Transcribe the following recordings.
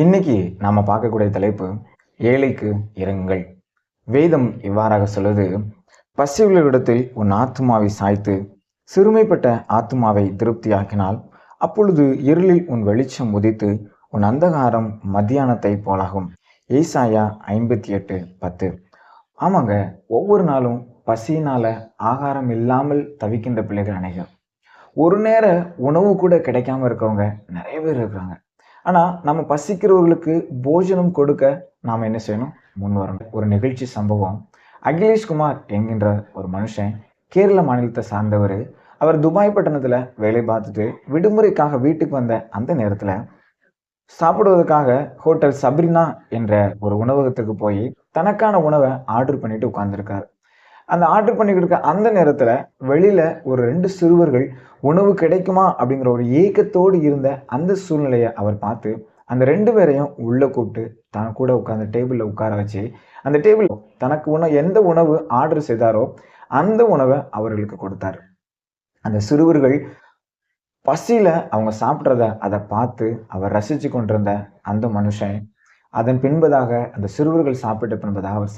இன்னைக்கு நாம பார்க்கக்கூடிய தலைப்பு ஏழைக்கு இரங்குங்கள். வேதம் இவ்வாறாக சொல்லுது, பசியுள்ள இடத்தில் உன் ஆத்துமாவை சாய்த்து சிறுமைப்பட்ட ஆத்துமாவை திருப்தியாக்கினால் அப்பொழுது இருளில் உன் வெளிச்சம் உதித்து உன் அந்தகாரம் மத்தியானத்தை போலாகும். ஏசாயா 58:10. ஆமாங்க, ஒவ்வொரு நாளும் பசியினால ஆகாரம் இல்லாமல் தவிக்கின்ற பிள்ளைகள் அநேகர். ஒரு நேர உணவு கூட கிடைக்காம இருக்கவங்க நிறைய பேர் இருக்கிறாங்க. ஆனா நம்ம பசிக்கிறவர்களுக்கு போஜனம் கொடுக்க நாம என்ன செய்யணும்? முன் வரணும். ஒரு நிகழ்ச்சி சம்பவம், அகிலேஷ் குமார் என்கின்ற ஒரு மனுஷன் கேரள மாநிலத்தை சார்ந்தவர். அவர் துபாய் பட்டணத்துல வேலை பார்த்துட்டு விடுமுறைக்காக வீட்டுக்கு வந்த அந்த நேரத்துல சாப்பிடுவதற்காக ஹோட்டல் சப்ரினா என்ற ஒரு உணவகத்துக்கு போய் தனக்கான உணவை ஆர்டர் பண்ணிட்டு உட்கார்ந்துருக்காரு. அந்த ஆர்டர் பண்ணிக்கிட்டு இருக்க அந்த நேரத்துல வெளியில ஒரு 2 சிறுவர்கள் உணவு கிடைக்குமா அப்படிங்கிற ஒரு ஏக்கத்தோடு இருந்த அந்த சூழ்நிலையை அவர் பார்த்து அந்த 2 பேரையும் உள்ள கூப்பிட்டு தன் கூட உட்கார்ந்த டேபிள்ல உட்கார வச்சு அந்த டேபிள் தனக்கு எந்த உணவு ஆர்டர் செய்தாரோ அந்த உணவை அவர்களுக்கு கொடுத்தார். அந்த சிறுவர்கள் பசியில அவங்க சாப்பிட்றத அதை பார்த்து அவர் ரசிச்சு கொண்டிருந்த அந்த மனுஷன் அதன் பின்பதாக அந்த சிறுவர்கள் சாப்பிட்ட பின்பதாக அவர்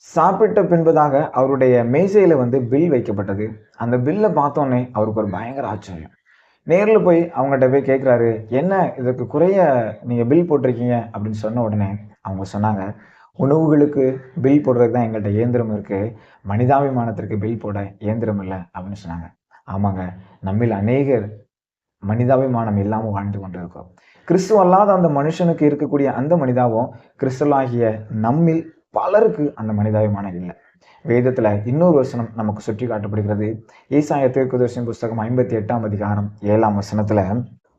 சாப்பிட்ட பின்பதாக அவருடைய மேசையில பில் வைக்கப்பட்டது. அந்த பில்லை பார்த்தோன்னே அவருக்கு ஒரு பயங்கர ஆச்சரியம். நேரில் போய் அவங்ககிட்ட போய் கேட்குறாரு, என்ன இதுக்கு குறைய நீங்க பில் போட்டிருக்கீங்க அப்படின்னு சொன்ன உடனே அவங்க சொன்னாங்க, உணவுகளுக்கு பில் போடுறதுக்கு தான் எங்கள்கிட்ட இயந்திரம் இருக்கு, மனிதாபிமானத்திற்கு பில் போட இயந்திரம் இல்லை அப்படின்னு சொன்னாங்க. ஆமாங்க, நம்மில் அநேகர் மனிதாபிமானம் இல்லாமல் வாழ்ந்து கொண்டு இருக்கோம். கிறிஸ்துவ அல்லாத அந்த மனுஷனுக்கு இருக்கக்கூடிய அந்த மனிதாபம் கிறிஸ்தவலாகிய நம்மில் பலருக்கு அந்த மனிதாபிமானம் இல்லை. வேதத்துல இன்னொரு வசனம் நமக்கு சுட்டி காட்டப்படுகிறது. ஏசாயா தீர்க்கதரிசி புஸ்தகம் 58ஆம் அதிகாரம் 7ஆம் வசனத்துல,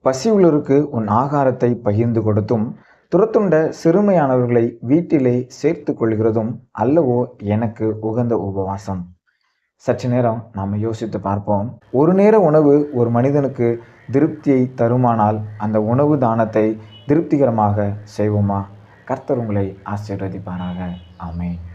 பசியுள்ளோருக்கு உன் ஆகாரத்தை பகிர்ந்து கொடுத்தும் துரத்துண்ட சிறுமையானவர்களை வீட்டிலே சேர்த்து கொள்கிறதும் அல்லவோ எனக்கு உகந்த உபவாசம். சற்று நேரம் நாம் யோசித்து பார்ப்போம். ஒரு நேர உணவு ஒரு மனிதனுக்கு திருப்தியை தருமானால் அந்த உணவு தானத்தை திருப்திகரமாக செய்வோமா? கர்த்தர் உங்களை ஆசீர்வதிப்பாராக. ஆமென்.